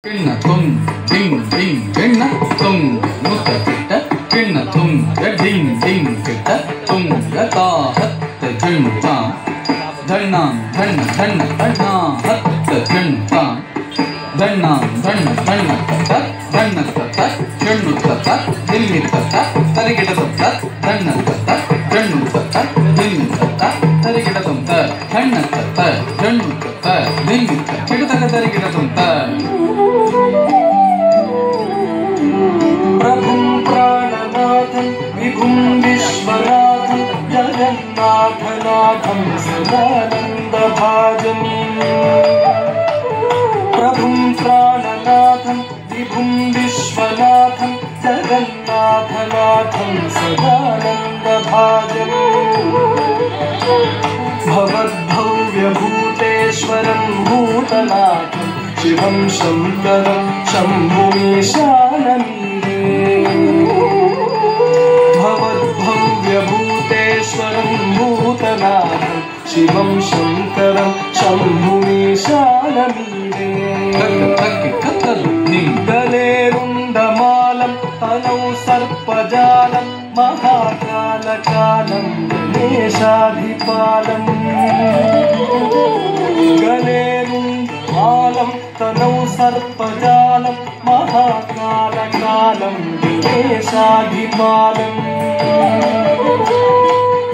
Pinna tum, ding ding, pinna tum, mutta pitta, pinna tum, ya ding ding pitta, tum ya ta hat ta jin ta, dhanna dhanna dhanna dhanna hat ta jin ta, dhanna dhanna dhanna ta, dhanna ta, jin ta, dilli ta, tarigita ta, dhanna ta, jin ta, dilli ta, tarigita ta, dhanna ta, jin ta, dilli ta, chigata tarigita ta. प्रभुं प्राणनाथं विभुं विश्वनाथं जगन्नाथनाथं सदानन्दभाजं प्रभुं प्राणनाथं विभुं विश्वनाथं जगन्नाथनाथं सदानन्दभाजं भवद्भव्यभूतेश्वरं भूतनाथं शिवं शङ्करं शम्भुमीशानमीरे भवद्भव्यभूतेश्वरं भूतनाथं शिवं शङ्करं शम्भुमीशानमीरे गले रुण्डमालं तनौ सर्पजालं महाकालकालं गणेशाधिपालम् गले रुण्डमालं तनौ सर्पजालं महाकालकालं गणेशाधिपालम्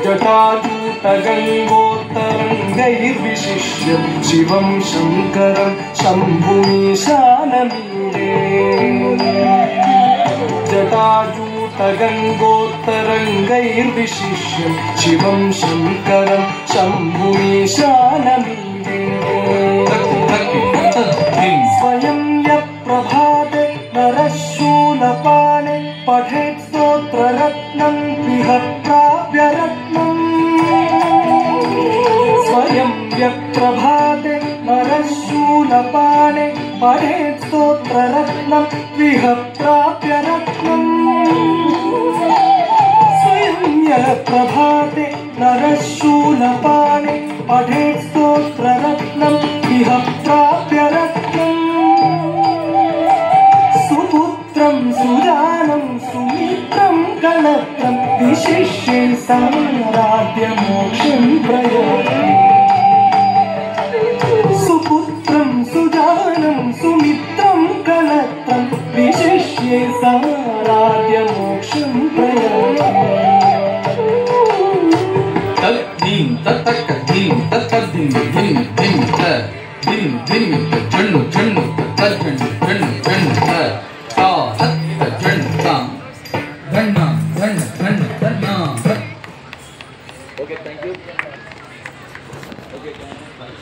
जटाजूटगङ्गोत्तरङ्गैर्विशिष्य शिवं शङ्करं शम्भुमीशानमीरे जटाजूटगङ्गोत्तरङ्गैर्विशिष्य शिवं शङ्करं शम्भुमीशानमीरे स्वयं यप्रभाते नरशूलपाणे पठेत् स्तोत्ररत्नं विहप्राप्यरत्नम् स्वयं यप्रभाते नरशूलपाणे पठेत् स्तोत्ररत्नं विहप्राप्यरत्नम् स्वयं यप्रभाते नरशूलपाणे पठेत् स्तोत्ररत्नं विहप्राप्यरत्नम् सुपुत्रं सुजानं सुमित्रं कलत्रं विशिष्ये साराध्य मोक्षं प्रयाति सुपुत्रं सुजानं सुमित्रं कलत्रं विशिष्ये साराध्य मोक्षं प्रयाति तद्दीं तत्तक्कदीं तत्तद्दीं दिं दिं त दिं दिं त जण्णु जण्णु तज्जण्णु जण्णु जण्णु त ता हत् त जण्णु ता धन्ना धन्न धन्न Dhanna Okay, thank you. Okay, thank you.